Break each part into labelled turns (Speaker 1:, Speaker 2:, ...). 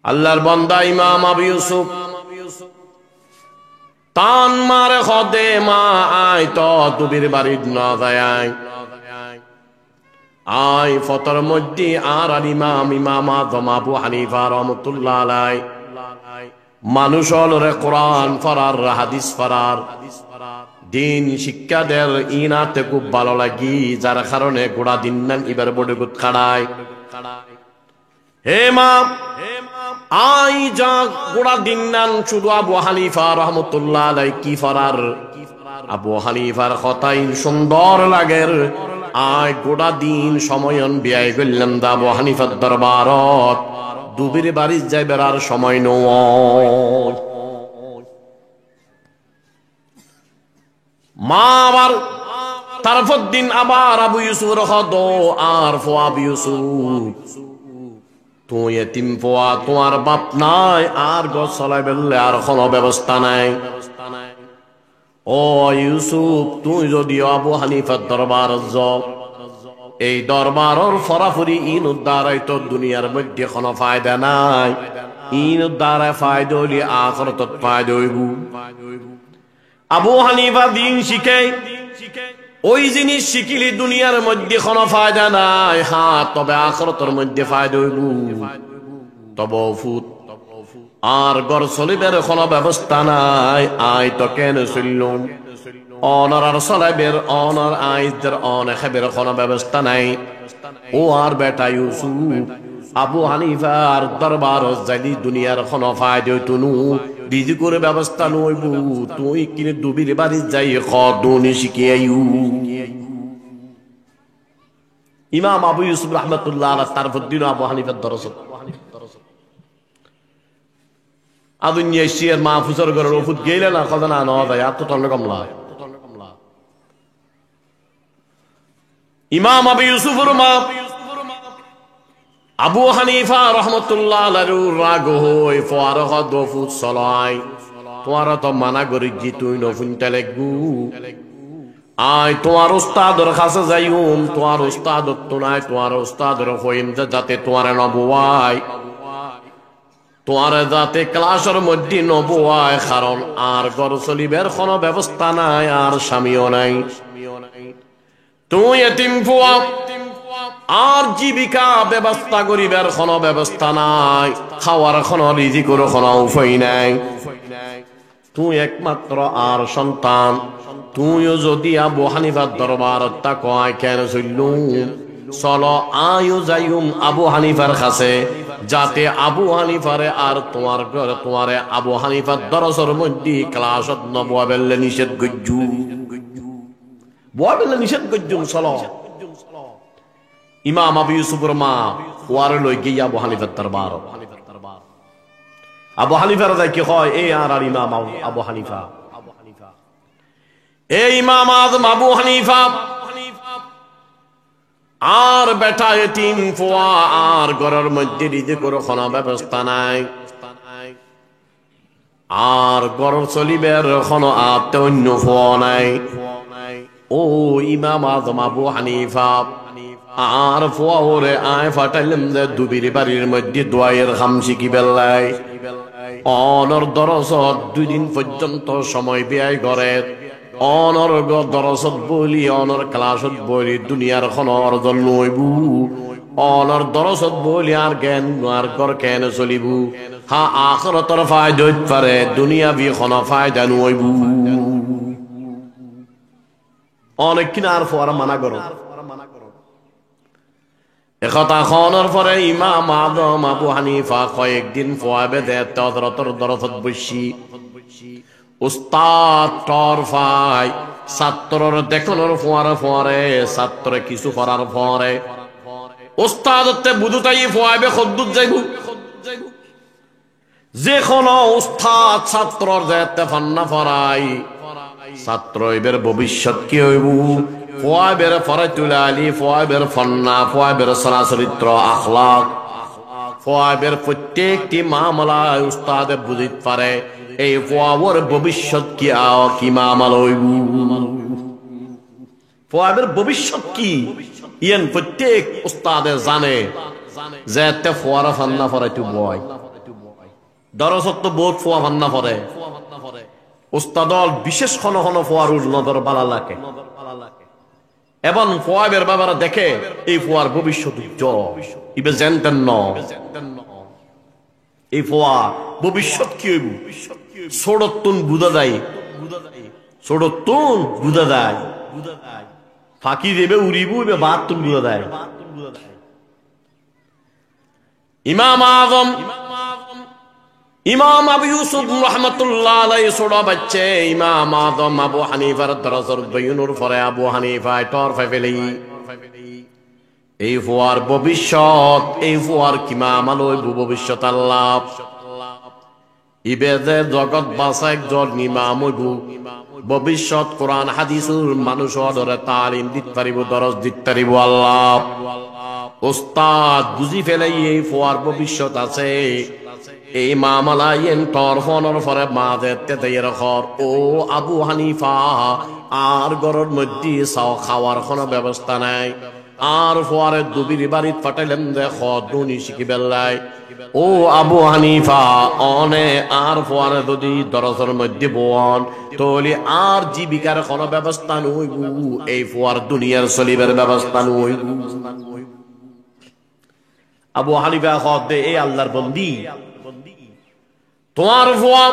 Speaker 1: আল্লাহর বান্দা ইমাম আবু ইউসুফ তান মারে খদে মা আয় তো তুবির বাড়ি না যায় আয় ফতর মধ্যে আর ইমাম আযম আবু হানিফা রাহমাতুল্লাহ আলাইহি মানুষ হলরে কোরআন ফরার হাদিস ফরার দিন শিক্ষা দের ইনাতে খুব ভালো লাগি যার কারণে গোড়া দিন নান এবার বড় গুত খাড়ায় হে মা আই যা গোড়া দিন নান শুধু আবু হানিফা রাহমাতুল্লাহ আলাইহি কি ফরার আবু হানিফার কথাই সুন্দর লাগের আয় গোড়া দিন সময়ন বিয়াই গেলাম দা আবু হানিফার দরবারত দুবির বাড়ি যাইবার আর সময় নয় মা আবার তারপর দিন আবার আবু ইউসুফের খদ আর ফো আবু ইউসুফ তুই এতিম ফোয়া তোমার বাপ নাই আর গছ চলাই বেললে আর কোনো ব্যবস্থা নাই ও ইউসুফ তুই যদি আবু হানিফার দরবার যাও এই দরবারর ফরাফরি ইন উদ্ধারাই তো দুনিয়ার মধ্যে কোনো ফায়দা নাই ইন উদ্ধারায় ফায়দা হইলে আখিরাতত ফায়দা হইব আবু হানিফা দিন শিখে ওই জিনিস শিখিলি দুনিয়ার মধ্যে কোনো ফায়দা নাই হ্যাঁ তবে আখিরাতের মধ্যে ফায়দা হইব তবে ফুত আর গর চলিবের কোনো ব্যবস্থা নাই আয় তো কেন চললুম অনর আর চলাইবের অনর আইদের অন খাবের কোনো ব্যবস্থা নাই ও আর বেটা ইউসুফ আবু হানিফার দরবার যাইলি দুনিয়ার কোনো ফায়দা হইতুনু দিদি করে ব্যবস্থা নইব তুই কিনে দুবির বাড়ি যাই খদুনি শিখিয়াইউ ইমাম আবু ইউসুফ রাহমাতুল্লাহ আলাইহি তারপর দিন আবু হানিফার দরস আদুনিয়া শিয়ার মাহফুজের ঘরের ওষুধ গেলে না কথা না নেওয়া যায় এত টন কমলা ইমাম আবু ইউসুফের মা আবু হানিফা রাহমাতুল্লাহ আলাইহি রাগ হই ফারহ দফুত সলাই তোমার তো মানা করি জি তুই নফুনতে লাগু আয় তোমার উস্তাদের কাছে যাইউম তোমার উস্তাদ তো নাই তোমার উস্তাদের হইম যাতে তোমার নবুয়াই তোমার যাতে ক্লাসের মধ্যে নবুয়াই কারণ আর ঘর চলিবের কোনো ব্যবস্থা নাই আর স্বামীও নাই তুই এতিম ফুয়া আর জীবিকা ব্যবস্থা করিবার কোনো ব্যবস্থা নাই খাওয়ার কোনো রিজিকের কোনো উপায় নাই তুই একমাত্র আর সন্তান তুইও যদি আবু হানিফার দরবার তা কয় কেন চললুম চলো আয়ও যাইম আবু হানিফার কাছে যাতে আবু হানিফারে আর তোমার ঘরে তোমারে আবু হানিফার দরসের মধ্যে ক্লাসত নবুয়া বেললে নিষেধ গজ্জু বুয়া বেললে নিষেধ গজ্জুম চলো ইমাম আবু ইউসুফের মা ওয়ারে লই গিয়া আবু হানিফার দরবার আবু হানিফার কি হয় এই আর ইমাম আবু হানিফা এই ইমাম আযম আবু হানিফা আর বেটা এতিম ফুয়া আর ঘরের মধ্যে রিজিকের কোনো ব্যবস্থা নাই আর ঘর চলিবের কোনো অন্য ফুয়া নাই ও ইমাম আযম আবু হানিফা আর ফুয়া ওরে আয় ফাটাইলাম যে দুবির বাড়ির মধ্যে দোয়াইয়ের খাম শিখি বেল্লাই অনর দরসত 2 দিন পর্যন্ত সময় ব্যয় করে অনর দরসত বলি অনর ক্লাসত বলি দুনিয়ার কোনো অর্জন নইবু অনর দরসত বলি আর জ্ঞান আর ঘর কেন চলিবু হা আখিরাতের ফায়দা হইতে পারে দুনিয়াবি কোনো ফায়দা নইবু অনেক কিনার ফুয়ার মানা করো একথা খনর পরে ইমাম আযম আবু হানিফা কয়েকদিন ফুয়াবে দে হযরতের দরসত বসি উস্তাদ টর ফাই ছাত্রর দেখনর ফুয়ারে ছাত্র কিছু করার পরে উস্তাদতে বুঝুতাই ফুয়াবে খদ্দুত যাইবু যে কোন উস্তাদ ছাত্রর যেতে ফান্না ফরাই ছাত্র এবার ভবিষ্যৎ কি হইব ফুয়াবের ফরাতুল আলী ফুয়াবের ফান্না ফুয়াবের চরিত্র আখলাক ফুয়াবের প্রত্যেকটি মামলায় উস্তাদে বুঝিতে পারে এই ফুয়াবর ভবিষ্যৎ কি কি মামলা হইব ফুয়াবের ভবিষ্যৎ কি ইয়ান প্রত্যেক উস্তাদে জানে যে তে ফুয়ারা ফান্না ফরাইতে বয় দরসত বহুত ফোয়া ভান্না পরে উস্তাদল বিশেষ খন খন ফোয়ারুর নজর বালা লাগে এবং ফোয়াবের বাবারা দেখে এই ফোয়ার ভবিষ্যৎ ইবে জানতেন ন এই ফোয়া ভবিষ্যৎ কি হইব ছোড়তুন বুঝা যায় ছোড়তুন বুঝা যায় ফাঁকি দেবে উড়িব এবে বাদ তুন বুঝা যায় ইমাম আজম ইমাম আবু ইউসুফ রাহমাতুল্লাহ আলাইহি ছোড়া বাচ্চা ইমাম আজম আবু হানিফার দরজর বয়নুর পরে আবু হানিফা টর ফেলেই এই ফোয়ার ভবিষ্যৎ এই ফোয়ার কিমা মালয় ভবিষ্যৎ আল্লাহ ইবেদে জগৎ বাসা একজন ইমাম হইবু ভবিষ্যৎ কোরআন হাদিসুর মানুষ ধরে তালিম দিতে পারিব দরজ দিতে পারিব আল্লাহ ওস্তাদ বুঝি ফেলে এই ফোয়ার ভবিষ্যৎ আছে এই মামালাইন টর ফনর পরে মাঝে তেতের ঘর ও আবু হানিফা আর ঘরের মধ্যে চাও খাওয়ার কোনো ব্যবস্থা নাই আর ফোয়ারে দুবির বাড়িত পাঠাইলেন দেখ দুনি শিখি বেল্লাই ও আবু হানিফা অনে আর ফোয়ারে যদি দরজের মধ্যে বোন তাহলে আর জীবিকার কোনো ব্যবস্থা নইব এই ফোয়ার দুনিয়ার চলিবার ব্যবস্থা নইব আবু হানিফা দে এই আল্লাহর বন্দি তোমার ফোয়া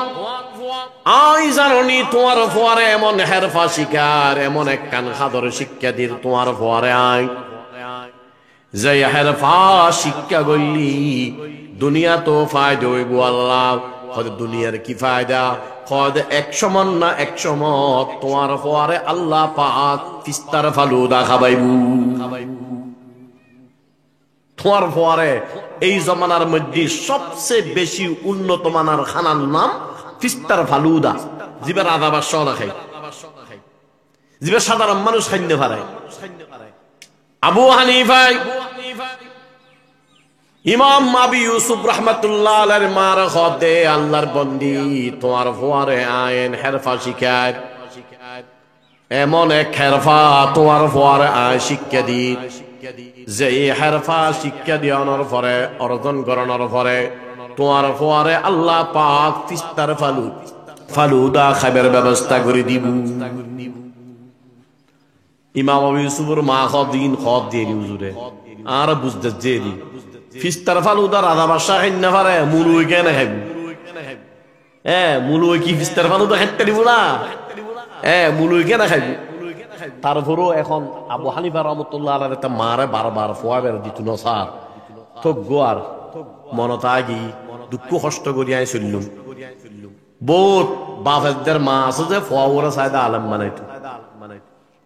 Speaker 1: আই জানি তোমার ফোয়ারে এমন হেরফা শিকার এমন এক কান খাদর শিক্ষা দিল তোমার ফোয়ারে আই যে হেরফা শিক্ষা গইলি দুনিয়া তো ফায়দা হইব আল্লাহ দুনিয়ার কি ফায়দা খদ 100 মন না 100 মত তোমার ফোয়ারে আল্লাহ পাক ফিস্তার ফালুদা খাবাইবু তোমার ফোয়ারে এই জমানার মধ্যে সবচেয়ে বেশি উন্নত মানের খানার নাম ফিস্তার ফালুদা জিবার আদা বাদশা খাই জিবার সাধারণ মানুষ খাইতে পারে আবু হানিফা ইমাম আবু ইউসুফ রাহমাতুল্লাহ আলাইহির মার খদে আল্লাহর বন্দি তোমার ফোয়ারে আইন হেরফা শিখায় এমন এক হেরফা তোমার ফোয়ারে আয় শিক্ষা দি যে হেরফা শিক্ষা দিয়ানোর পরে অর্জন করানোর পরে তোমার ফোয়ারে আল্লাহ পাক ফিস্তার ফালুদা খাবার ব্যবস্থা করে দিব ইমাম আবু ইউসুফের মা দিন খদ দিয়ে হুজুরে আর বুঝতে যে দি ফিস্তার ফালুদা রাধা বাদশা খাইনা পারে মুলুই কেন খাইব মুলুই কি ফিস্তার ফালুদা খাইতে দিব না মুলুই কেন খাইব তারপরও এখন আবু হানিফা রহমতুল্লাহ আলাইহি একটা মারে বারবার ফোয়াবের দিত নসার তো গোয়ার মনত আগি দুঃখ কষ্ট করিয়া চললুম বহুত বাপের মা আছে যে ফোয়াবরা সাইদা আলম বানাইতো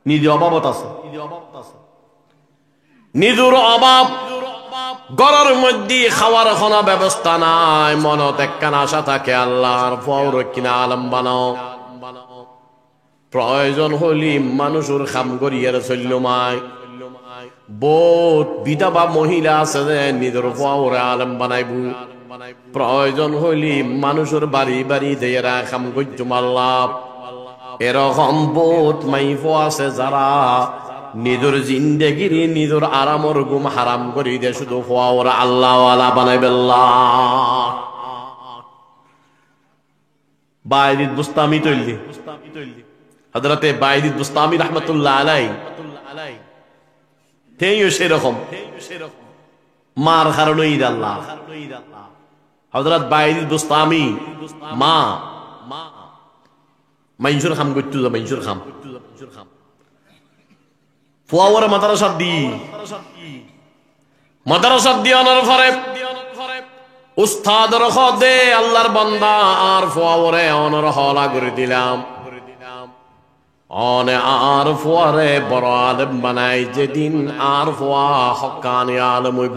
Speaker 1: নিজে অভাবত আছে নিজের অভাব ঘরের মধ্যে খাওয়ার কোনো ব্যবস্থা নাই মনত একখান আশা থাকে আল্লাহর ফোয়ার কিনা আলম বানাও প্রয়োজন হলি মানুষের খাম করিয়ার চল্যমায় বহুত বিধবা মহিলা আছে যে নিজের ফোয়ারে আলম বানাইব প্রয়োজন হইলি মানুষের বাড়ি বাড়ি দেয়া খাম করছো আল্লাহ এরকম বহুত মাইফ আছে যারা নিজের জিন্দেগির নিজের আরামর গুম হারাম করি দে শুধু ফোয়ারা আল্লাহ আলা বানাইবেল্লাহ বাইরিত বুস্তামি তৈলি হযরতে বাইরিত বুস্তামি রাহমাতুল্লাহ আলাইহি তেইও সেরকম মার কারণে ঈদ আল্লাহ হযরত বাইরিত বুস্তামি মা মাইনসুর খাম করতো মাইনসুর খাম ফুয়াওয়ার মাদ্রাসা দি অনার পরে উস্তাদের খদে আল্লাহর বান্দা আর ফুয়াওয়ারে অনার হলা করে দিলাম অনে আর ফুয়ারে বড় আলেম বানাই যেদিন আর ফুয়া হক্কানি আলেম হইব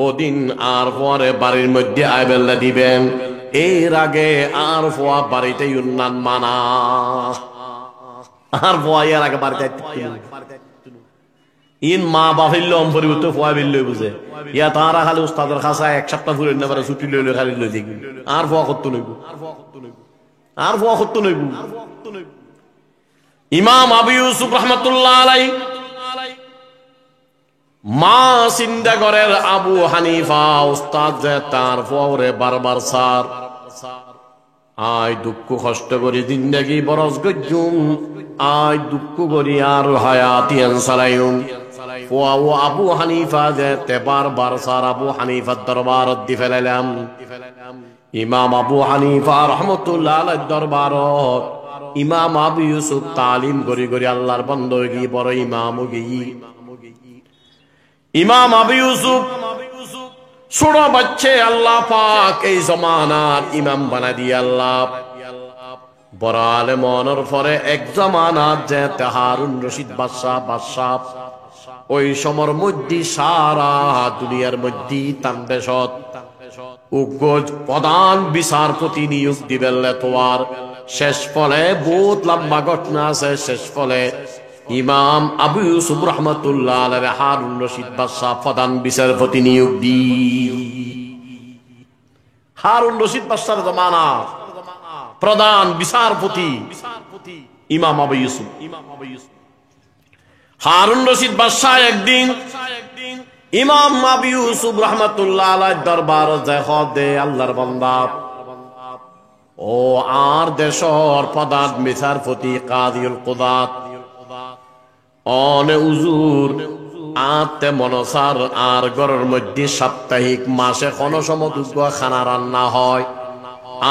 Speaker 1: ওদিন আর ফুয়ারে বাড়ির মধ্যে আইবেল্লা দিবেন এর আগে আর ফুয়া বাড়িতে উন্নান মানা আর ফুয়া এর আগে বাড়িতে ইন মা বাফিল্ল অম্পরিবর্ত ফুয়া বিল্লই বুঝে ইয়া তারা খালি উস্তাদের খাসা এক সপ্তাহ ফুরে নেবার ছুটি লইলে খালি লই দেখবি আর ফুয়া করতে নইব আর ফুয়া করতে নইব ইমাম আবু ইউসুফ রাহমাতুল্লাহ আলাইহি মা চিন্তা করেন আবু হানিফা উস্তাদ যে তার ফুয়ারে বারবার সার আয় দুঃখ কষ্ট করি জিন্দগি বরস গজ্জুম আয় দুঃখ করি আর হায়াতিয়ান সালাইম ওয়াও আবু হানিফা যে তেবার বারসার আবু হানিফার দরবারত দি ফেলাইলাম ইমাম আবু হানিফা রহমতুল্লাহ আলাইহির দরবারত ইমাম আবু ইউসুফ তালিম করি করি আল্লাহর বন্দগি বড় ইমাম গি ইমাম আবু ইউসুফ ছোট বাচ্চা আল্লাহ পাক এই জমানার ইমাম বানা দিয়ে আল্লাহ বড় আলেম হওয়ার পরে এক জমানার যে হারুন রশিদ বাদশাহ ওই সময়ের মধ্যে সারা দুনিয়ার মধ্যে তান দেশত উগ্র প্রধান বিচারপতি নিয়োগ দিবেলে তোমার শেষ ফলে বহুত লম্বা ঘটনা আছে শেষ ফলে ইমাম আবু ইউসুফ রহমতুল্লাহ আলাইহি হারুন রশিদ বাদশাহ প্রধান বিচারপতি নিয়োগ দি হারুন রশিদ বাদশার জমানা প্রধান বিচারপতি ইমাম আবু ইউসুফ হারুন রশিদ বাদশাহ একদিন ইমাম আবু ইউসুফ রহমতুল্লাহ আলাইহির দরবার দে আল্লাহর বান্দা ও আর দেশর প্রধান বিচারপতি কাদিউল কুদাত অনে উজুর আতে মনসার আর ঘরের মধ্যে সাপ্তাহিক মাসে কোন সমতুগ্য খানা রান্না হয়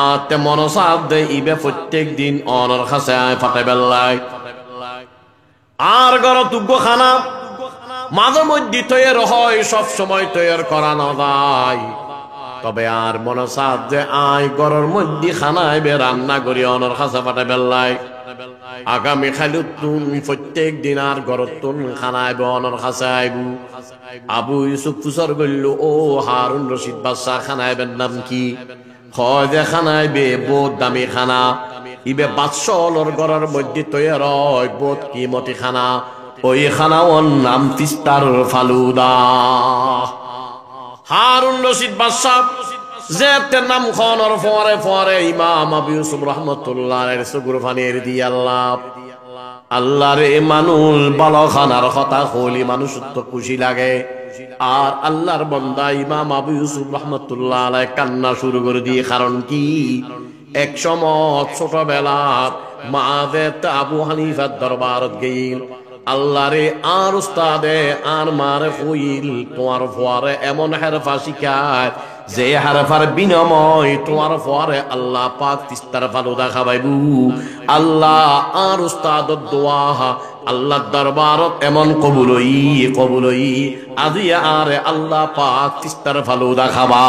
Speaker 1: আতে মনসার দে ইবে প্রত্যেক দিন অনর কাছে আয় ফাতে বেলায় আর ঘর তুগ্য খানা মাঝে মধ্যে তৈরি হয় সব সময় তৈরি করা না যায় তবে আর মনসার যে আয় ঘরের মধ্যে খানায় বে রান্না করি অনর কাছে ফাতে বেলায় আগামী খালুতুন প্রত্যেক দিন আর গরতুন খানাইব অনর কাছে আইবু আবু ইউসুফ ফুসর গইল ও হারুন রশিদ বাদশাহ খানাইবের নাম কি খোঁজে খানাইবে বহুত দামি খানা ইবে বাদশাহর ঘরের মধ্যে তৈরি হয় বহুত কিমতি খানা ওই খানাওর নাম তিস্তার ফালুদা হারুন রশিদ বাদশাহ যেতে নাম খনর ফরে ফরে ইমাম আবু ইউসুফ রহমতুল্লাহ আলাইহি সুগুর ফানির দি আল্লাহ রে মানুষ ভালো খানার কথা হলি মানুষ তো খুশি লাগে আর আল্লাহর বান্দা ইমাম আবু ইউসুফ রহমতুল্লাহ আলাইহি কান্না শুরু করে দিয়ে কারণ কি এক সময় ছোটবেলা মাযে আবু হানিফার দরবারত গইল আল্লাহ রে আর উস্তাদে আর মারে হইল তোমার ফোয়ারে এমন হেরফা শিখায় যে হারফার বিনিময় তোমার পরে আল্লাহ পাক তিস্তার ফালুদা খাওয়াইবু আল্লাহ আর উস্তাদ দোয়া আল্লাহর দরবারত এমন কবুলই আজি আর আল্লাহ পাক তিস্তার ফালুদা খাবা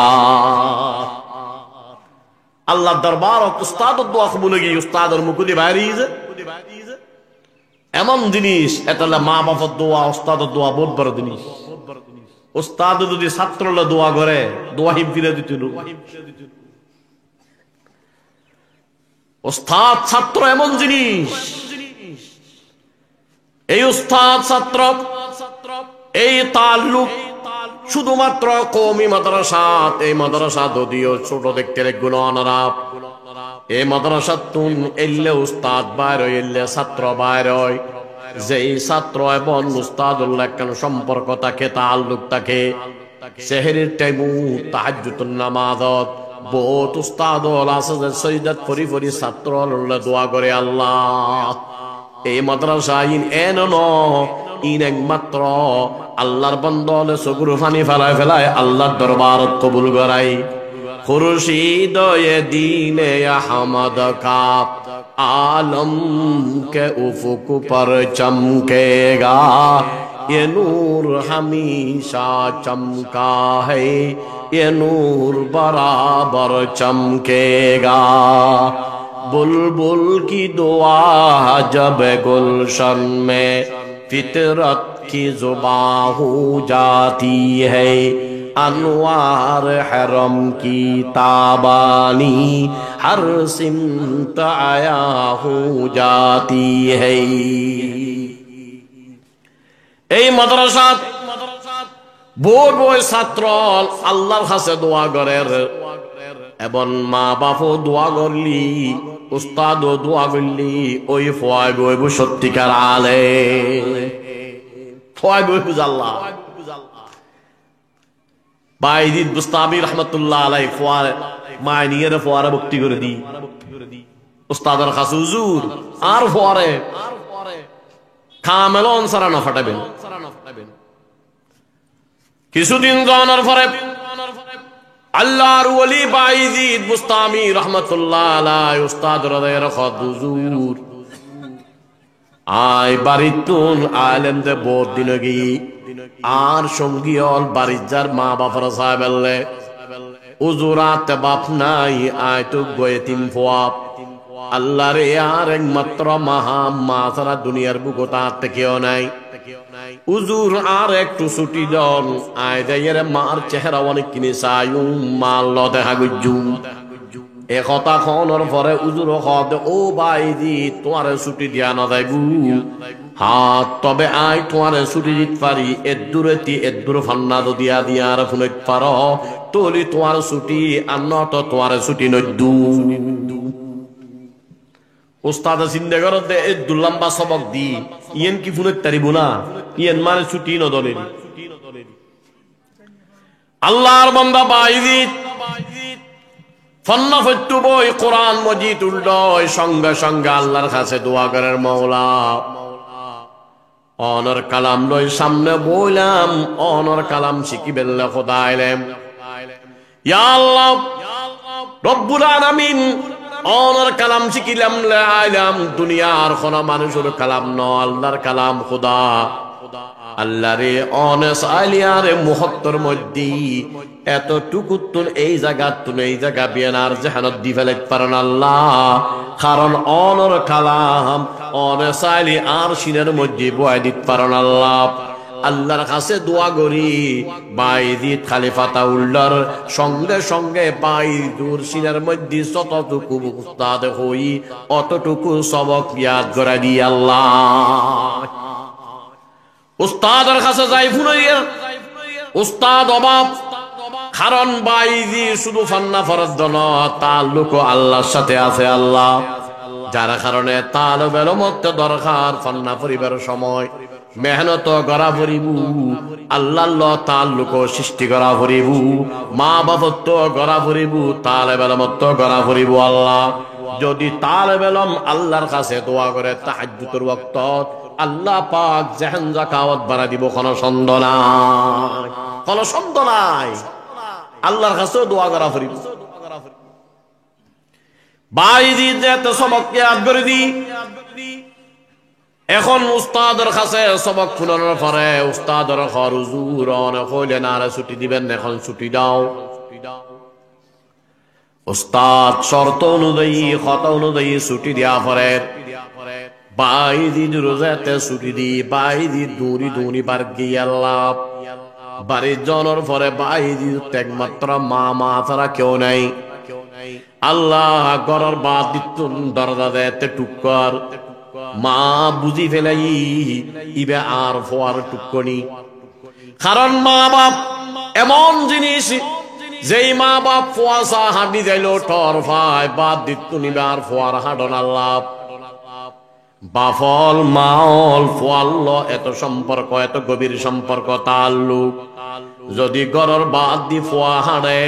Speaker 1: আল্লাহর দরবারত উস্তাদ দোয়া কবুলই উস্তাদের মুকুদি বাইরিছে এমন জিনিস এটা মা বাবার দোয়া উস্তাদের দোয়া বহুত বড় জিনিস উস্তাদ যদি ছাত্ররা দোয়া করে দোয়া হিফিরে দিত উস্তাদ ছাত্র এমন জিনিস এই উস্তাদ ছাত্র এই তাল্লুক শুধুমাত্র কওমি মাদ্রাসা এই মাদ্রাসা যদিও ছোট দেখতে গুণানারা এই মাদ্রাসা তুন এলে উস্তাদ বাইর এলে ছাত্র বাইর যেই ছাত্র এবং উস্তাদুল্লাহ কেন সম্পর্ক থাকে তাল্লুক থাকে সেহরির টাইমু তাহাজ্জুদুন নামাজত বহুত উস্তাদ আছে যে সৈয়দাত ফরি ফরি ছাত্র দোয়া করে আল্লাহ এই মাদ্রাসা ইন একমাত্র আল্লাহর বান্দালে সগুর ফানি ফেলায় আল্লাহর দরবারত কবুল করাই খুরশিদ দীনে আহমদ কা आलम के उफुक पर चमकेगा ये नूर हमेशा चमका है ये नूर बराबर चमकेगा बुलबुल की दुआ जब गुलशन में फितरत की जुबां हो जाती है अनवार हरम की ताबानी हर सिमत आया हो जाती है এই মাদ্রাসাত বড় বড় ছাত্র আল্লাহর কাছে দোয়া করে এবং মা বাপও দোয়া করলি উস্তাদও দোয়া করলি ওই ফয় বইব সত্যিকার আলে ফয় বইব আল্লাহ বাইজিদ বুস্তামি রহমতুল্লাহ আলাইহি মায় নিয়ে ফোয়ারা ভক্তি করে দি উস্তাদের কাছে হুজুর আর ফোয়ারে খামেলন সারা না ফাটাবেন। কিছুদিন যাওয়ার পরে আল্লাহর ওলি বাইজিদ বুস্তামি রহমাতুল্লাহ আলাইহি উস্তাদ রদের হুজুর আয় বাড়িতুন আলেমদে বহুত দিন গিয়ে আর সঙ্গী অল বাড়ির যার মা বাপর সাহেব উজুরাতে বাপ নাই আয় তো গয়েতিম ফোয়াব আল্লাহ রে আর একমাত্র মহা মা সারা দুনিয়ার বুকতা কেউ নাই উজুর আর একটু ছুটি দন আয় দেয়ের মার চেহারা অনেক কিনে চাইউ মাল দেখা গুজু এ কথা খনর পরে উজুর হদ ও বাইদি তোমারে ছুটি দিয়া না যাইবু হাত তবে আয় তোমারে ছুটি দিতে পারি এদুরেতি এদুর ফান্না দিয়া দিয়ার ফুনইত পার তলি তোমার ছুটি আর নত তোমারে ছুটি নদ্দু উস্তাদ চিন্তা করো দে দুল্লাম্বা সবক দি ইয়েন কি ফুনইত তারিব না ইয়েন মানে ছুটি নদলে আল্লাহর বান্দা বাইদি ফন্না ফট্টু বই কোরআন মজিদ উল্ডয় সঙ্গে সঙ্গে আল্লাহর কাছে দোয়া করার মওলা অনর কালাম লই সামনে বইলাম অনর কালাম শিখি বেল্লে খোদা আইলেম ইয়া আল্লাহ রব্বুল আলামিন অনর কালাম শিখিলাম আইলাম দুনিয়ার কোন মানুষের কালাম ন আল্লাহর কালাম খোদা আল্লাহ রে অনেস আলিয়ারে মুহত্তর মধ্যে এতটুকু তুন এই জায়গা তুন এই জায়গা বিয়ানার জাহানত দি ফেলাইতে পারেন আল্লাহ কারণ অনর কালাম অনেস আলি আর সিনের মধ্যে বয় দিতে পারেন আল্লাহ আল্লাহর কাছে দোয়া করি বাইদিত খালিফাতা উল্লার সঙ্গে সঙ্গে বাইদুর সিনের মধ্যে যতটুকু উস্তাদ হই অতটুকু সবক ইয়াদ করে দি আল্লাহ উস্তাদের কাছে যাই ফুনাইয়া উস্তাদ অবাব কারণ বাইজি শুধু ফান্না ফরদ ন তাল্লুক আল্লাহর সাথে আছে আল্লাহ যার কারণে তাল বেলমত দরকার ফান্না পরিবারের সময় মেহনত করা পড়িবু আল্লাহ তাল্লুক সৃষ্টি করা পড়িবু মা বাপত্ব করা পড়িবু তালে বেলমত করা পড়িবু আল্লাহ যদি তালে বেলম আল্লাহর কাছে দোয়া করে তাহাজ্জুদের ওয়াক্ত আল্লাহ পাক জাহান জাকাওয়াত বাড়া দিব কোনো সন্দেহ নাই কোনো সন্দেহ নাই আল্লাহর কাছে দোয়া করা ফরিব বাইজি যেতে সবক ইয়াদ করে দি এখন উস্তাদের কাছে সবক শুনানোর পরে উস্তাদের হুজুর অনেক কইলেন আর ছুটি দিবেন এখন ছুটি দাও উস্তাদ শর্ত অনুযায়ী কথা অনুযায়ী ছুটি দেওয়া পরে বাইদি রোজাতে ছুটি দি বাইদি দূরি দূরি বার গিয়াল্লাহ বাড়ির জনের পরে বাইদি একমাত্র মা মা ছাড়া কেউ নাই আল্লাহ গরর বাদ দিত দরজা দেতে টুক্কর মা বুঝি ফেলাই ইবে আর ফোয়ার টুক্কনি কারণ মা বাপ এমন জিনিস যেই মা বাপ ফোয়াশা হাঁটি যাইল টর ভাই বাদ দিত নিবে আর ফোয়ার হাঁটন আল্লাহ বাফল মাল ফল এত সম্পর্ক এত গভীর সম্পর্ক তাল্লুক যদি গরর বাদ দি ফোয়া হাঁড়ে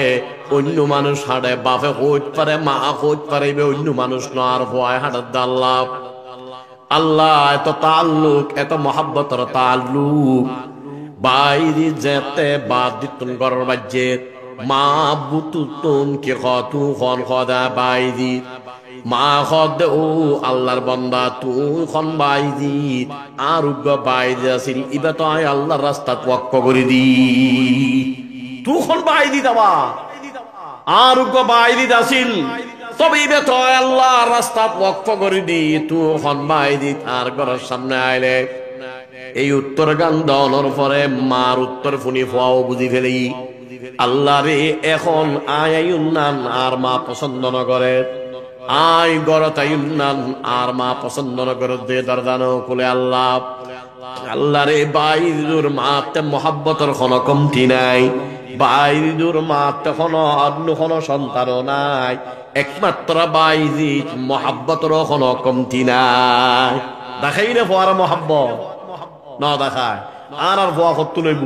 Speaker 1: অন্য মানুষ হাঁড়ে বাপে হইতে পারে মা হইতে পারে অন্য মানুষ ন আর ফোয়ায় হাঁটার দাল্লাহ আল্লাহ এত তাল্লুক এত মহাব্বতর তাল্লুক বাইরে যেতে বাদ দিতুন গরর বাজ্যে মা বুতুতুন কি খতু খন খদা বাইদি মা খদ ও আল্লাহর বান্দা তুই খন বাইদি আরোগ্য বাইদি আছিল ইবা তো আয় আল্লাহর রাস্তা ওয়াক্ফ করে দি তুই খন বাইদি দাবা আরোগ্য বাইদি আছিল তবে ইবা তো আল্লাহর রাস্তা ওয়াক্ফ করে দি তুই খন বাইদি আর ঘরের সামনে আইলে এই উত্তর গান দনর পরে মার উত্তর ফুনি ফোয়াও বুঝি ফেলি আল্লাহ রে এখন আয়াইউন্নান আর মা পছন্দ ন করে আই গরতাইউন্নান আর মা পছন্দ ন করে দে দরদানো খুলে আল্লাহ আল্লাহ রে বাইদুর মাতে মহাব্বতর কোনো কমতি নাই বাইদুর মাতে কোনো অন্য কোনো সন্তান নাই একমাত্র বাইদি মহাব্বতর কোনো কমতি নাই দেখাই না ফোয়ার মহাব্বত না দেখায় আর আর ফোয়া কত লইব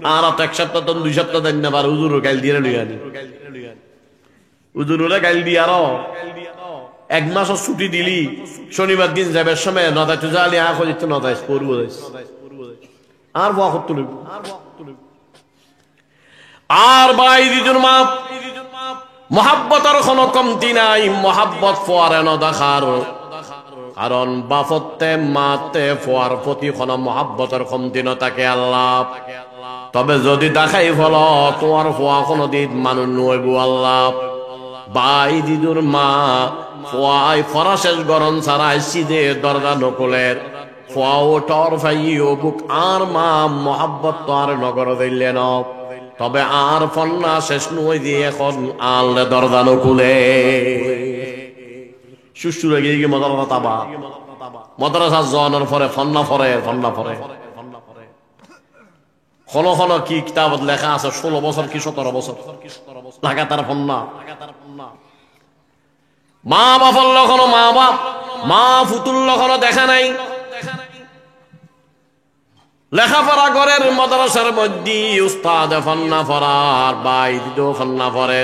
Speaker 1: আর এক সপ্তাহ তখন 2 সপ্তাহ দেন না বার হুজুর গাইল দিয়ে লই আনি উজুরে গাইল দি আরো এক মাস ছুটি দিলি শনিবার দিন যাবে সময় নদায় তো জালি আখ দিত নদায় পড়বো আর বাহ তুলি আর ভাই দিজুর মা মহাব্বতের কোনো কমতি নাই মহাব্বত ফোয়ারে ন দেখার কারণ বাফতে মাতে ফোয়ার প্রতি কোনো মহাব্বতের কমতি ন থাকে আল্লাহ তবে যদি দেখাই ফল তোমার ফোয়া কোনো দিন মানুষ নইব আল্লাহ ভাই দিদুর মা ফোয়াই ফরাশেষ গরম ছাড়াই সিদে দরজা নকলের ফোয়াও টর ফাইও বুক আর মা মহাব্বত তো আর নগর দিলে ন তবে আর ফন্না শেষ নই দিয়ে এখন আললে দরজা নকুলে সুস্থ লেগে গিয়ে মদারসা তাবা মদারসা জনের পরে ফন্না ফরে খন কি কিতাবত লেখা আছে 16 বছর কি 17 বছর লাগাতার ফন্না মা বাপর লখনো মা বাপ মা ফুতুল লখনো দেখা নাই লেখাপড়া করেন মাদ্রাসার মধ্যে উস্তাদ ফন্না ফরার বাই দিত ফন্না ফরে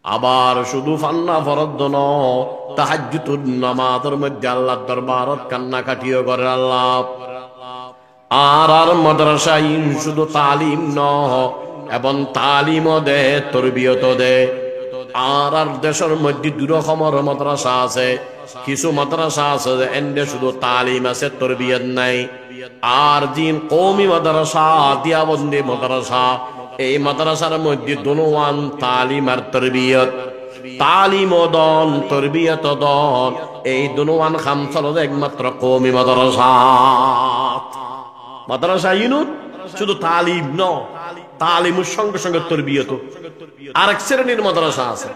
Speaker 1: আবার শুধু ফান্না ফরদ ন তাহাজ্জুদ নামাজের মধ্যে আল্লাহর দরবারত কান্না কাটিও করে আল্লাহ আর মাদ্রাসায় শুধু তালিম ন এবং তালিমও দে তরবিয়ত দে আর দেশের মধ্যে দুরকমের মাদ্রাসা আছে কিছু মাদ্রাসা আছে এন্ডে শুধু তালিম আছে তরবিয়ত নাই আর দিন কওমি মাদ্রাসা দিয়াবন্দি মাদ্রাসা এই মাদ্রাসার মধ্যে দুনোয়ান তালিম আর তরবিয়ত তালিম দন তরবিয়ত দন এই দুনোয়ান খাম চলে একমাত্র কওমি মাদ্রাসা ইনুত শুধু তালিম ন তালিমের সঙ্গে সঙ্গে তরবিয়ত আরেক শ্রেণীর মাদ্রাসা আছে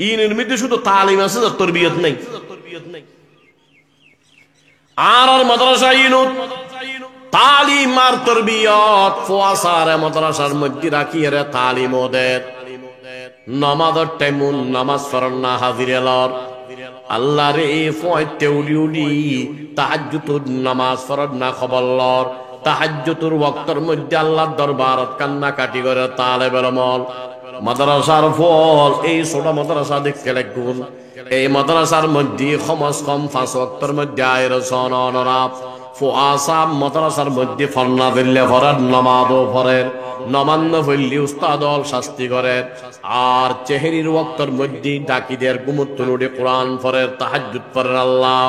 Speaker 1: ইনের মধ্যে শুধু তালিম আছে তরবিয়ত নেই আর মাদ্রাসা ইনুত তালিম আর তরবিয়ত ফুয়াসারে মাদ্রাসার মধ্যে রাখি রে তালিম ওদের নামাজের টাইমুন নামাজ পড়ন না হাজিরে লর আল্লাহ রে ফয়তে উডি তাহাজ্জুদ নামাজ পড়ন না খবর লর তাহাজ্জুদের ওয়াক্তের মধ্যে আল্লাহর দরবারত কান্না কাটি করে তালেবের আমল মাদ্রাসার ফল এই ছোট মাদ্রাসা দেখতে লাগুন এই মাদ্রাসার মধ্যে খমস কম 5 ওয়াক্তের মধ্যে আয়ের সননরাব ফুআসা মাদ্রাসার মধ্যে ফন্না দিলে ফরাদ নামাজও ফরের নমান্য হইলে উস্তাদল শাস্তি করে আর চেহারির ওয়াক্তের মধ্যে ডাকিদের গুমুত্তনুড়ে কোরআন ফরের তাহাজ্জুদ ফরের আল্লাহ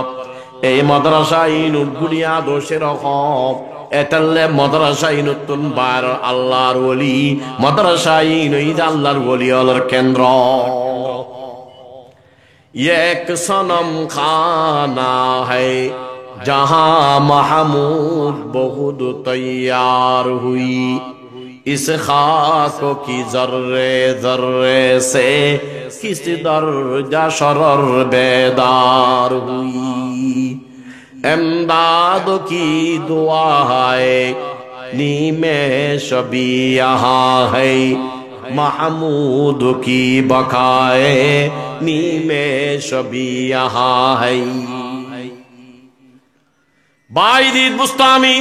Speaker 1: এই মাদ্রাসা ইনুর গুনিয়া দোষের রকম এটালে মাদ্রাসা ইনুতুন বার আল্লাহর ওলি মাদ্রাসা ইনুইদ আল্লাহর ওলি আল্লাহর কেন্দ্র এক সনম খানা হ্যায় जहां महमूद बहुत तैयार हुई इस खाक की जर्रे जर्रे से किस दर्जा शरर बेदार हुई एमदाद की दुआ है नीमे शबी यहाँ है महमूद की बकाए नीमे शबी यहाँ है বাইদিত বুস্তামি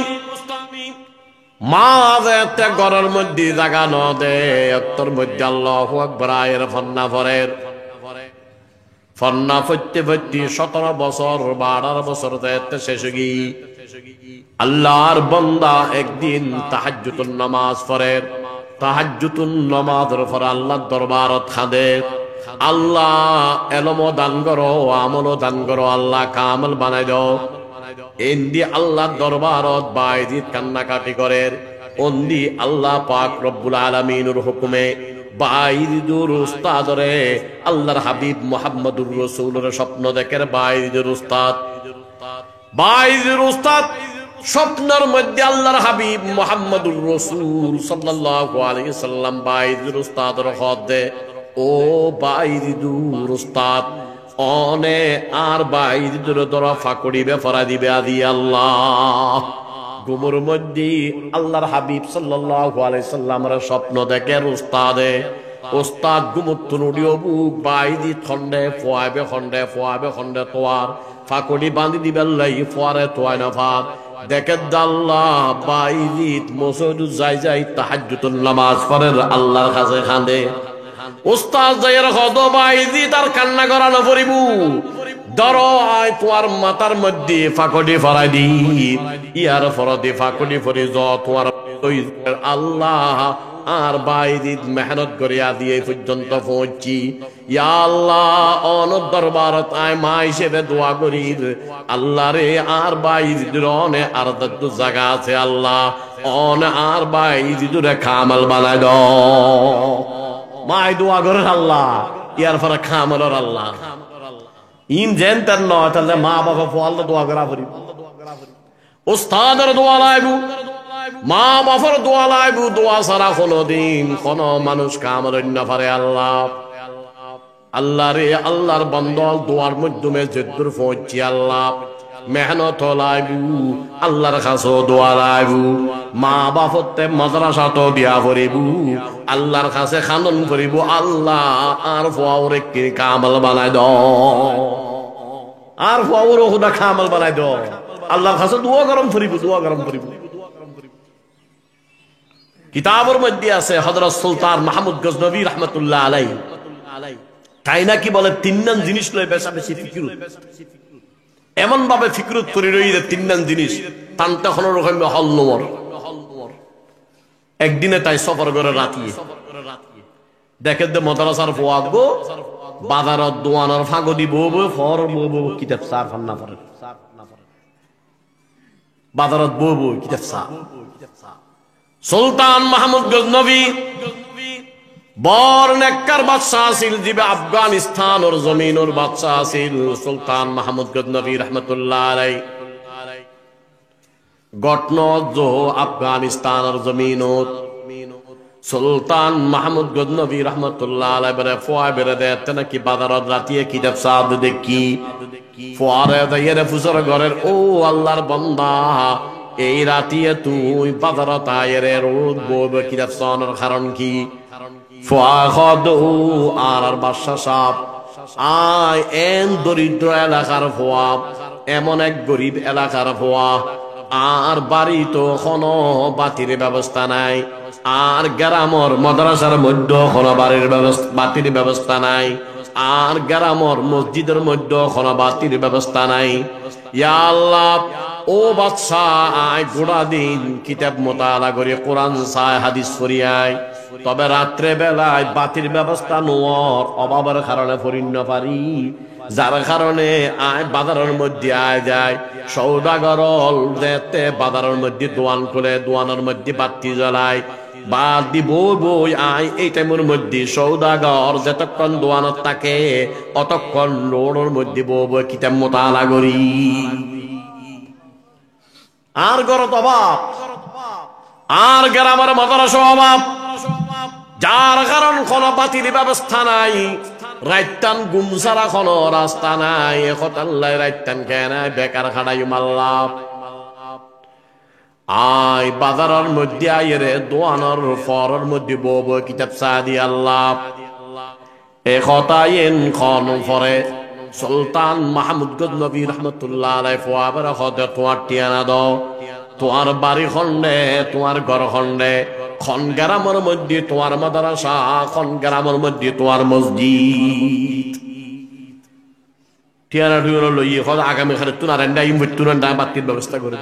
Speaker 1: মাঝে ঘরের মধ্যে জায়গা ন দে অক্তর মধ্যে আল্লাহু আকবার আয়ের ফন্না ফরের ফন্না ফইতে ফইতে 17 বছর 12 বছর যেতে শেষ গই আল্লাহর বান্দা একদিন তাহাজ্জুদুন নামাজ ফরের তাহাজ্জুদুন নামাজের পর আল্লাহর দরবারত খাদে আল্লাহ এলম দান করো আমল দান করো আল্লাহ কামল বানাই দাও এন্দি আল্লাহ দরবারত বাইদিত কান্নাকাটি করেন অন্দি আল্লাহ পাক রব্বুল আলামিনের হুকুমে বাইদিদুর উস্তাদরে আল্লাহর হাবিব মুহাম্মদুর রাসূলের স্বপ্ন দেখের বাইদিদুর উস্তাদ স্বপ্নের মধ্যে আল্লাহর হাবিব মুহাম্মদুর রাসূল সাল্লাল্লাহু আলাইহি সাল্লাম বাইদিদুর উস্তাদর হদে ও বাইদিদুর উস্তাদ অনে আর বাইদিদুর দরা ফাকড়িবে ফরা দিবে আদি আল্লাহ গুমর মধ্যে আল্লাহর হাবিব সাল্লাল্লাহু আলাইহি সাল্লামের স্বপ্ন দেখে উস্তাদ গুমুত্তুনুডিও বুক বাইদি খন্ডে ফোয়াবে খন্ডে তোয়ার ফাকড়ি বাঁধি দিবে লাই ফোয়ারে তোয়ায় না ফাত দেখে আল্লাহ বাইদিত মসজিদ যাই তাহাজ্জুদুন নামাজ পড়ে আল্লাহর কাছে কাঁদে উস্তাদ যাইয়ের হদ বাইজি তার কান্না করানো পড়িবু ধরো আয় তোমার মাথার মধ্যে ফাঁকড়ি ফরাই দি ইয়ার ফরদে ফাঁকড়ি ফরে য তোমার আল্লাহ আর বাইজিদ মেহনত করিয়া দিয়ে পর্যন্ত পৌঁছি ইয়া আল্লাহ অনর দরবারত আয় মা হিসেবে দোয়া করি আল্লাহ রে আর বাইজিদের অনে আর দু জায়গা আছে আল্লাহ অন আর বাইজিদুরে কামাল বানাই দাও মাই দোয়া করে আল্লাহ ইয়ার পরে কামালর আল্লাহ ইন জেনতেন নয় তাহলে মা বাবা আল্লাহ দোয়া করা পড়ি উস্তাদের দোয়া লাইবু মা বাবার দোয়া লাইবু দোয়া ছাড়া কোনদিন কোন মানুষ কামাল না পারে আল্লাহ আল্লাহ রে আল্লাহর বান্দা দোয়ার মাধ্যমে যদ্দুর পৌঁছি আল্লাহ মেহনত লাইবু আল্লাহর কাছে দোয়া লাইবু মা বাপতে মাদ্রাসা তো দিয়া করিবু আল্লাহর কাছে খানন করিব আল্লাহ আর ফুয়াওরে কি কামাল বানাই দাও আর ফুয়াওরে খুদা কামাল বানাই দাও আল্লাহর কাছে দোয়া গরম করিব দোয়া গরম করিব কিতাবের মধ্যে আছে হযরত সুলতান মাহমুদ গজনবী রাহমাতুল্লাহ আলাইহি তাই নাকি বলে তিনজন জিনিস লয় বেশা বেশি ফিকির এমন ভাবে ফিকরত করে রইলে তিনজন জিনিস টানতে কোনো রকম হল নোর একদিনে তাই সফর করে রাতিয়ে দেখে দে মাদ্রাসার ফুয়াগো বাজারত দোয়ানার ফাগো দিব ফর বউ কিতাব সার ফান্না পড়ে বাজারত বউ কিতাব সার সুলতান মাহমুদ গজনবী বড় নেককার বাদশা আছিল জিবে আফগানিস্তানের জমিনের বাদশা আছিল সুলতান মাহমুদ গজনবী রাহমাতুল্লাহ আলাইহি ঘটনা जो আফগানিস্তানের জমিনত সুলতান মাহমুদ গজনবী রাহমাতুল্লাহ আলাইহি বলে ফুয়া বেরে দেতে নাকি বাজারত রাতিয়ে কিতাব সাদ দেখি ফুয়ারে দাইরে ফুসর ঘরের ও আল্লাহর বান্দা এই রাতিয়ে তুই বাজারত আয়েরে রোদ বব কিতাব সানের কারণ কি আর বাদশা সাপ আয় এন দরিদ্র এলাকার ফোয়া এমন এক গরিব এলাকার ফোয়া আর বাড়ি তো কোনো বাতির ব্যবস্থা নাই আর গ্রামর মাদ্রাসার মধ্যে কোনো বাড়ির ব্যবস্থা বাতির ব্যবস্থা নাই আর গ্রামর মসজিদের মধ্যে কোনো বাতির ব্যবস্থা নাই ইয়া আল্লাহ ও বাদশা আয় গোড়া দিন কিতাব মোতালা করে কোরআন চায় হাদিস পড়িয়ায় তবে রাত্রে বেলায় বাতির ব্যবস্থা নোয়ার অভাবের কারণে পরিণ পারি যার কারণে আয় বাজারের মধ্যে আয় যায় সৌদাগর যেতে বাজারের মধ্যে দোয়ান খুলে দোয়ানের মধ্যে বাতি জ্বলায় বাদ দিব বই আয় এই টাইমের মধ্যে সৌদাগর যতক্ষণ দোয়ানত থাকে অতক্ষণ রোডের মধ্যে বই কিতাব মোতালা করি আর গরত অভাব আর গ্রামের মাদ্রাসা অভাব যার কারণ কোন বাতিল ব্যবস্থা নাই রাইতান গুম ছাড়া কোন রাস্তা নাই একতাল্লাই রাইতান কেন বেকার খাড়াই মাল্লা আয় বাজারের মধ্যে আইরে দোয়ানোর ফরের মধ্যে বব কিতাব সাদি আল্লাহ একতাইন খন ফরে সুলতান মাহমুদ গজনবী রাহমাতুল্লাহ আলাইহি ফুয়াবার হতে তোমার টিয়ানা দাও তোমার বাড়ি খন্ডে তোমার ঘর খন্ডে খন গ্রামের মধ্যে তোমার মাদ্রাসা খন গ্রামের মধ্যে তোমার মসজিদ টিয়ানা টিয়ানা লইয়ে হল আগামী খানে তুনার এন্ডাই মৃত্যুরন্ডা বাতির ব্যবস্থা করে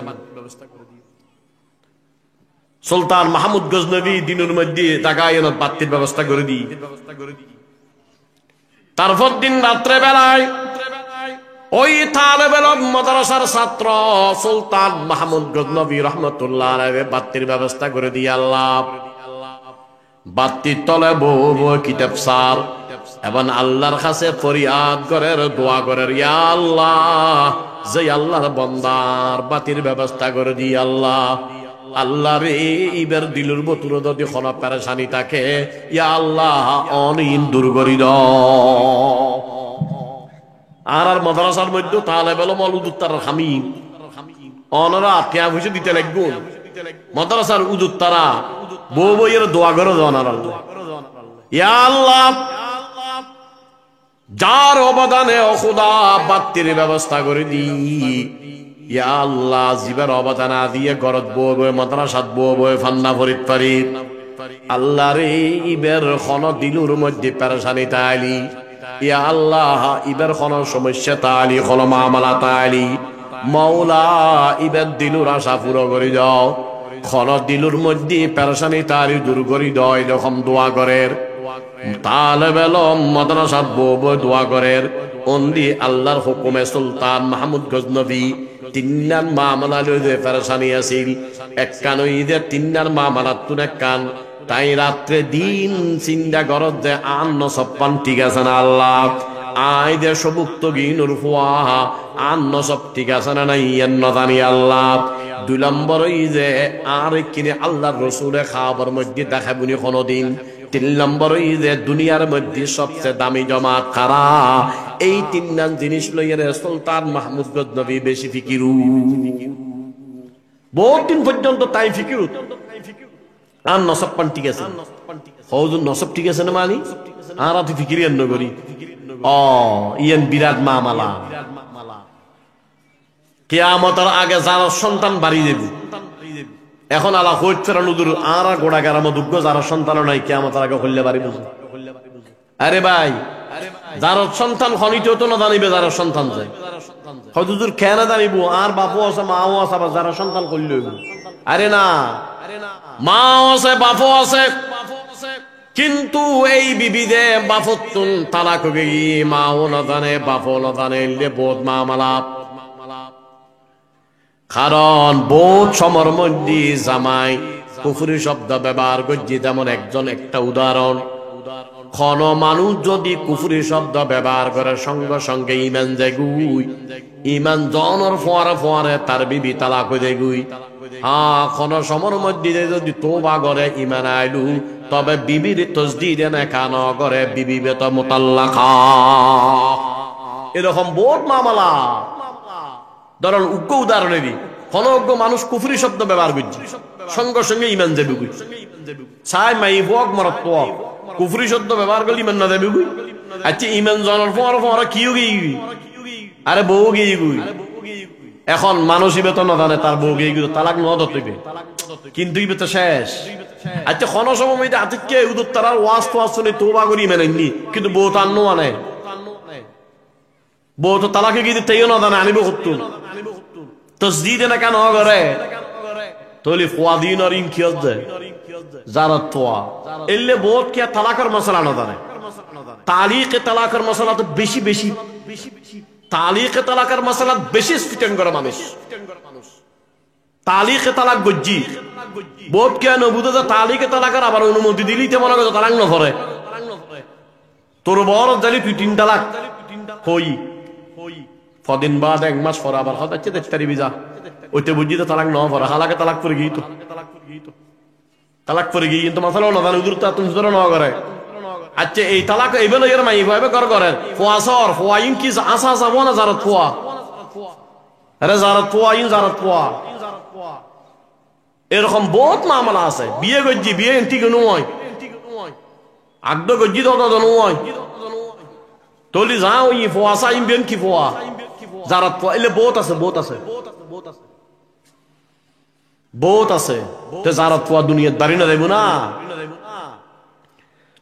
Speaker 1: সুলতান মাহমুদ গজনবী দিনের মধ্যে টাকায় বাতির ব্যবস্থা করে দিই তারপর দিন রাত্রে বেলায় ওই তালেবেল মাদ্রাসার ছাত্র সুলতান মাহমুদ গজনবী রাহমাতুল্লাহ আলাইহি বাতির ব্যবস্থা করে দিয়ে আল্লাহ বাতির তলে বউ কিতাব সার এবং আল্লাহর কাছে ফরিয়াদ করের দোয়া করের ইয়া আল্লাহ যে আল্লাহর বান্দার বাতির ব্যবস্থা করে দিয়ে আল্লাহ আল্লাহ রে ইবের দিলুর বতুর যদি কোনো পেরেশানি থাকে ইয়া আল্লাহ অনিন দূর করি দাও আর আর মাদ্রাসার মধ্যে তাহলে বেলো মলুদুত্তার খামি অনরা আত্মীয় বুঝে দিতে লাগবে মাদ্রাসার উদুত্তারা বউ বইয়ের দোয়া করে জানার আল্লাহ ইয়া আল্লাহ যার অবদানে ও খোদা বাতির ব্যবস্থা করে দি ইয়া আল্লাহ জীবের অবদান দিয়ে গরত বউ বই মাদ্রাসাত বউ বই ফান্না ফরিদ পারি আল্লাহ রে ইবের খন দিলুর মধ্যে পেরেশানি তাইলি ইয়া আল্লাহ ইবের খন সমস্যা তাইলি খন মামলা তাইলি মাওলা ইবের দিলুর আশা পুরো করে দাও খন দিলুর মধ্যে পেরেশানি তাইলি দূর করে দাও এরকম দোয়া করের তালেব ইলম মাদ্রাসাত বউ দোয়া করের অন্দি আল্লাহর হুকুমে সুলতান মাহমুদ গজনবী তিন্নার মামলা লইতে পেরেশানি আছিল এক কান ঈদের তিন্নার মামলাত তুন এক কান তাই রাত্রে দিন চিন্তা করত যে আন্ন সপ্পান ঠিক আছে না আল্লাহ আয় দে সবুক্ত গিনুর ফুয়া আন্ন সব ঠিক আছে না নাই এন্ন জানি আল্লাহ 2 নম্বর যে আর কিনে আল্লাহর রসুলে খাবার মধ্যে দেখাবুনি কোনদিন 3 নম্বর যে দুনিয়ার মধ্যে সবচেয়ে দামি জমাত কারা এই 3 জিনিস লইয়া সুলতান মাহমুদ গজনবী বেশি ফিকিরু বহুত দিন পর্যন্ত তাই ফিকিরু আর নসব পান ঠিক আছে হৌজুর নসব ঠিক আছে না মানি আর আতি ফিকিরি এন্ন করি ইয়ান বিরাট মামালা কিয়ামতের আগে যারা সন্তান বাড়ি দেব এখন আলা কইত ফেরানুদুর আর গোড়া গারাম দুগ্গ যারা সন্তান নাই কিয়ামতের আগে হইলে বাড়ি বুঝ আরে ভাই যার সন্তান খনিতে তো না জানিবে যারা সন্তান যায় হুজুর কেন জানিব আর বাপও আছে মাও আছে যারা সন্তান কইল আরে না মাও আছে বাপও আছে কিন্তু এই বিবিদে বাপতুন তালাক গই মাও না জানে বাপও না জানে লে বহুত মামলা কারণ বহুত সমর মধ্যে জামাই কুফরি শব্দ ব্যবহার করছি তেমন একজন একটা উদাহরণ কোন মানুষ যদি কুফরি শব্দ ব্যবহার করে সঙ্গে সঙ্গে ইমান জাগুই ইমান জনর ফোয়ারে ফোয়ারে তার বিবি তালাক হয়ে যাগুই কোন সমর মধ্যে যদি তোবা করে ইমান আইলু তবে বিবির তসদিদ না কান করে বিবি বেত মুতাল্লাকা এরকম বহুত মামলা ধরুন উগ্র উদাহরণেরই কোন অজ্ঞ মানুষ কুফরি শব্দ ব্যবহার করছে সঙ্গে সঙ্গে ইমান যাবে ছাই মাই বক মরত কুফরি শব্দ ব্যবহার করলে ইমান না যাবে আচ্ছা ইমান জনের পর পর কিও গিয়ে আরে বউ গিয়ে গুই এখন মানুষই বেতন না জানে তার বউ গিয়ে গুলো তালাক ন ধরতে কিন্তু ইবে তো শেষ আচ্ছা কোন সময় এটা আতিককে উদর তারার ওয়াজ তো আসলে তোবা করি মেনেননি কিন্তু বউ তার নো আনে বউ তো তালাকে গিয়ে দিতেও না জানে আনিব করতুন তসদিদ না কেন করে তলি ফুয়াদিন আর ইনকিয়াজ দে যারা তোয়া এলে বহুত কি তালাকের মশলা না জানে তালিকে তালাকের মশলা তো বেশি বেশি তালিকে তালাকের মশলা বেশি স্ফিটেন করে মানুষ তালিকে তালাক গজ্জি বহুত কেন বুঝে যে তালিকে তালাকের আবার অনুমতি দিলি তে মনে করে তালাক না করে তোর বড় জালি তুই 3 তালাক হই ফদিন বাদ 1 মাস পর আবার হচ্ছে দেখতারি বিজা ওইতে বুঝি তো তালাক ন পড়া হালাকে তালাক করে গিয়ে তো তালাক করে গিয়ে কিন্তু মাসালাও না জানি উদুর তা তুমি ধরো ন করে আচ্ছা এই তালাক এইভাবে এর মাই ভাবে কর করে ফোয়া সর ফোয়া ইন কি আসা যাব না জারত ফোয়া আরে জারত ফোয়া ইন জারত ফোয়া এরকম বহুত মামলা আছে বিয়ে গজ্জি বিয়ে এন্টি কেন হয় আগদ গজ্জি তো নয় তলি যাও ই ফোয়া সাইম বেন কি ফোয়া যারা এলে বহুত আছে বহুত আছে বহুত আছে তে যারা ফোয়া দুনিয়ার দাঁড়ি না দেব না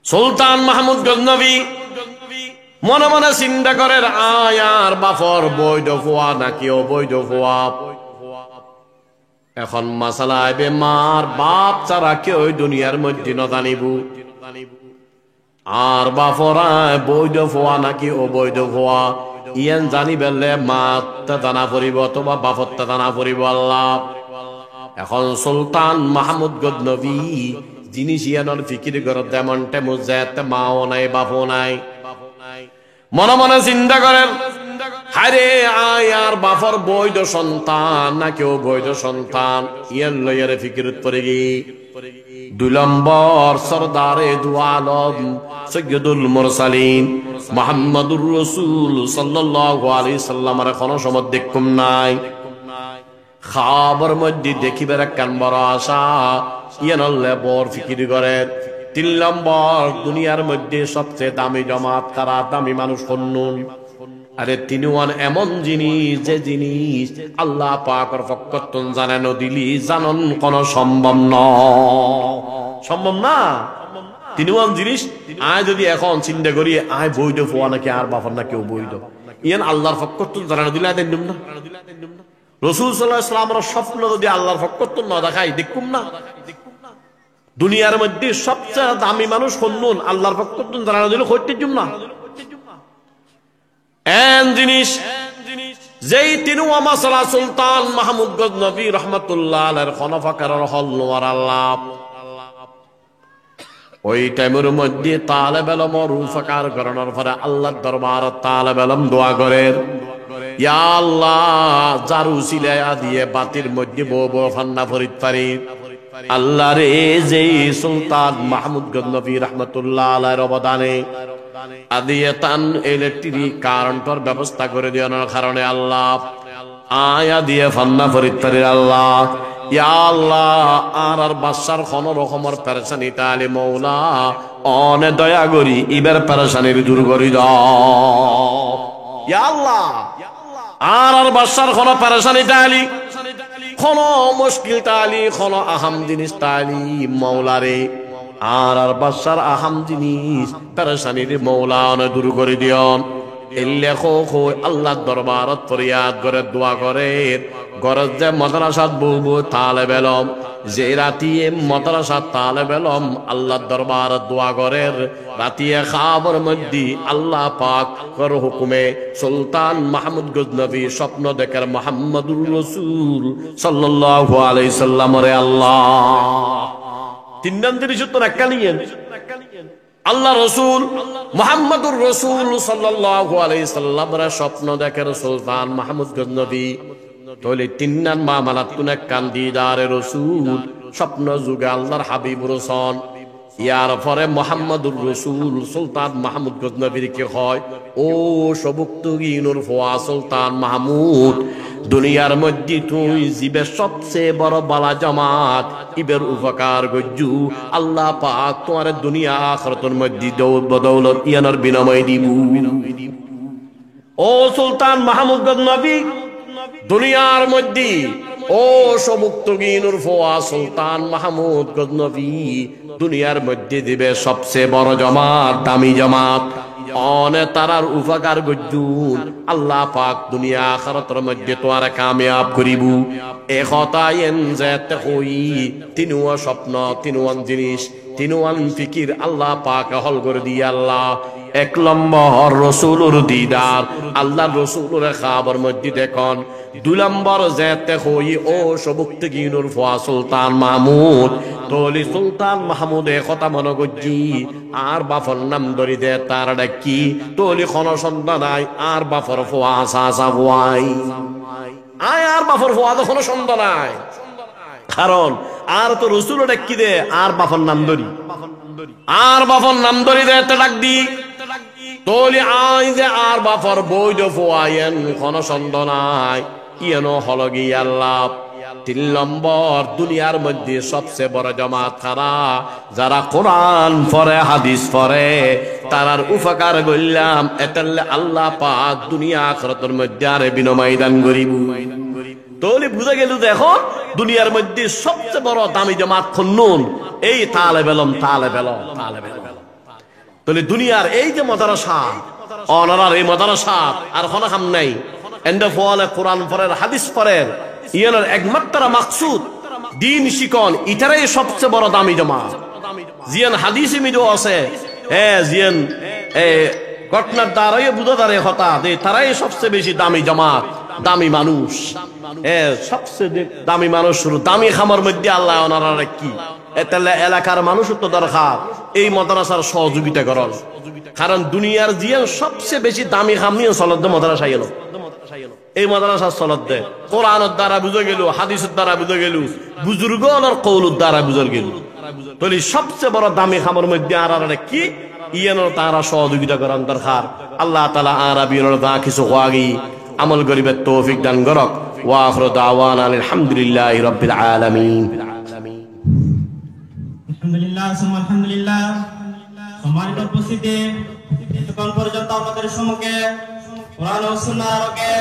Speaker 1: সুলতান মাহমুদ গজনবী মনে মনে চিন্তা করে আয়ার বাফর বৈধ ফোয়া নাকি অবৈধ ফোয়া এখন মাসালা আইবে মার বাপ ছাড়া কেউ দুনিয়ার মধ্যে না জানিব আর বাফরায় বৈধ ফোয়া নাকি অবৈধ ফোয়া ইয়ান জানি বেলে মাতে দানা পড়িব অথবা বাপতে দানা পড়িব আল্লাহ এখন সুলতান মাহমুদ গজনবী জিনিস ইয়ানোর ফিকির করে তেমন টেমু যেতে মাও নাই বাপও নাই মনে মনে চিন্তা করেন হারে আয়ার বাপর বৈধ সন্তান না কেউ বৈধ সন্তান ইয়ান লইয়ারে ফিকিরত পড়ে গিয়ে 2 নম্বর সরদারে দু আলম সৈয়দুল মুরসালিন মুহাম্মদুর রাসূল সাল্লাল্লাহু আলাইহি সাল্লামের কোনো সময় দেখুম নাই খাবার মধ্যে দেখিবার কান বড় আশা ইয়ানলে বড় ফিকির করে 3 নম্বর দুনিয়ার মধ্যে সবচেয়ে দামি জামাত কারা দামি মানুষ কোন আরে তিনওয়ান এমন জিনিস যে জিনিস আল্লাহ পাকের পক্ষ থেকে জানানো দিলি জানন কোন সম্ভব নয় সম্ভব না। তিনওয়ান জিনিস আয় যদি এখন চিন্তা করি আয় বৈধ ফোয়া নাকি আর বাফার না কেউ বৈধ ইয়ান আল্লাহর ফকরত জানা দিলে দেন না। রাসূল সাল্লাল্লাহু আলাইহি ওয়াসাল্লামের স্বপ্ন যদি আল্লাহর ফকরত না দেখাই দেখুম না। দুনিয়ার মধ্যে সবচেয়ে দামি মানুষ হন্নুন আল্লাহর ফকরত জানা দিলে হইতে জুম না। এন জিনিস যেই তিনওয়া মাসলা সুলতান মাহমুদ গজনবী রাহমাতুল্লাহ আলাইহির খলিফাকার হল নোয়ার আল্লাহ ওই টাইমের মধ্যে তালেব ইলম রুফাকার করানোর পরে আল্লাহর দরবার তালেব ইলম দোয়া করে ইয়া আল্লাহ যার উসিলায়া দিয়ে বাতির মধ্যে বউ বউ ফান্না ফরিদ পারি আল্লাহ রে যেই সুলতান মাহমুদ গজনবী রাহমাতুল্লাহ আলাইহির অবদানে আদিয়াতান ইলেকট্রিক কারেন্টের ব্যবস্থা করে দেওয়ার কারণে আল্লাহ আয়া দিয়ে ফান্না ফরিদ পারি আল্লাহ ইয়া আল্লাহ আর বাদশার কোন রকমের পেরেশানি তালি মওলা অনে দয়া করি ইবের পেরেশানির দূর করি দাও ইয়া আল্লাহ আর বাদশার কোন পেরেশানি তালি কোন মুশকিল তালি কোন আহাম জিনিস তালি মওলা রে আর বাদশার আহাম জিনিস পেরেশানির মওলা অনে দূর করে দিও আল্লাহ দরবারত ফরিয়াদ করে দোয়া করে গরজ যে মাদ্রাসাত বউ তালেব ইলম যে রাতিয়ে মাদ্রাসাত তালেব ইলম আল্লাহ দরবারত দোয়া করে রাতিয়ে খাবর মধ্যে আল্লাহ পাক কর হুকুমে সুলতান মাহমুদ গজনবী স্বপ্ন দেখের মুহাম্মদুর রাসূল সাল্লাল্লাহু আলাইহি সাল্লাম রে আল্লাহ তিন নাম জিনিস তো রাখালিয়েন আল্লাহ রসুল মুহাম্মদুর রাসূল সাল্লাল্লাহু আলাইহি সাল্লামের স্বপ্ন দেখের সুলতান মাহমুদ গজনবী তাহলে তিন নাম মামালাত কোন কান্দিদারে রসুল স্বপ্ন যুগে আল্লাহর হাবিব রসুল ইয়ার পরে মুহাম্মদুর রাসূল সুলতান মাহমুদ গজনবীর কি হয় ও সবুক্তগিনুর ফোয়া সুলতান মাহমুদ দুনিয়ার মধ্যে তুই জীবের সবচেয়ে বড় বালা জামাত ইবের উপকার গজ্জু আল্লাহ পাক তোমার দুনিয়া আখিরাতের মধ্যে বদৌলত ইয়ানোর বিনিময় দিব ও সুলতান মাহমুদ গজনবী দুনিয়ার মধ্যে ও সবুক্তগিনুর ফোয়া সুলতান মাহমুদ গজনবী দুনিয়ার মধ্যে দিবে সবচেয়ে বড় জামাত দামি জামাত অনে তারার উপকার গজ্জুন আল্লাহ পাক দুনিয়া আখিরাতের মধ্যে তোয়ারে কামিয়াব করিব এ কথায়েন যেতে হই তিনওয়া স্বপ্ন তিনওয়ান জিনিস তিনওয়ান ফিকির আল্লাহ পাক হল করে দিয়ে আল্লাহ এক নম্বর রসুলুর দিদার আল্লাহ রসুলের খাবার মধ্যে দেখুন দুই নম্বর যেতে হই ও সবুক্তগিনুর ফোয়া সুলতান মাহমুদ তলি সুলতান মাহমুদ এ কথা মনে করছি আর বাফর নাম ধরি দে তার ডাকি তলি কোন সন্তান নাই আর বাফর ফোয়া আসা ভুয়াই আয় আর বাফর ফোয়া তো কোনো সন্তান নাই কারণ আর তো রসুল ডাকি দে আর বাফর নাম ধরি আর বাফর নাম ধরি দে ডাক দি তলি আই যে আর বাফর বৈধ ফোয়াইন কোন সন্তান নাই ইয়ানো হলগি আল্লাহ তিন নম্বর দুনিয়ার মধ্যে সবচেয়ে বড় জামাত কারা যারা কোরআন পড়ে হাদিস পড়ে তারার উপকার করলাম এতালে আল্লাহ পাক দুনিয়া আখিরাতের মধ্যে আরে বিনিময় দান করিব তাহলে বুঝা গেল দেখো দুনিয়ার মধ্যে সবচেয়ে বড় দামি জামাত খুন্নুন এই তালেব ইলম তাহলে দুনিয়ার এই যে মাদ্রাসা অনারার এই মাদ্রাসা আর কোনো কাম নাই এন্ড ফলে কোরআন পড়ের হাদিস পড়ের ইয়ানোর একমাত্র মাকসুদ দিন শিকন ইতারাই সবচেয়ে বড় দামি জামাত জিয়ান হাদিসে মিদো আছে জিয়ান ঘটনার দ্বারাই বুঝা দাঁড়ে হতা দে তারাই সবচেয়ে বেশি দামি জামাত দামি মানুষ সবচেয়ে দামি মানুষ শুরু দামি খামার মধ্যে আল্লাহ ওনারা কি এতালে এলাকার মানুষ তো দরকার এই মাদ্রাসার সহযোগিতা করল কারণ দুনিয়ার জিয়ান সবচেয়ে বেশি দামি খাম নিয়ে চলত মাদ্রাসা এলো এই মাদ্রাসা চলত দে কোরআনের দ্বারা বুঝে গেল হাদিসের দ্বারা বুঝে গেল বুজুর্গর কৌলুর দ্বারা বুঝে গেল তাহলে সবচেয়ে বড় দামি খামার মধ্যে আর কি ইয়ানোর তারা সহযোগিতা করার দরকার আল্লাহ তাআলা আরবিয়র দা কিছু ওয়াগি আমল গরিবের তৌফিক দান করক ওয়া আখিরু দাওয়ানা আলহামদুলিল্লাহি রাব্বিল আলামিন
Speaker 2: আলহামদুলিল্লাহ সম্মানিত উপস্থিতি এতক্ষণ পর্যন্ত আমাদের সম্মুখে কোরআন ও সুন্নাহর আলোকে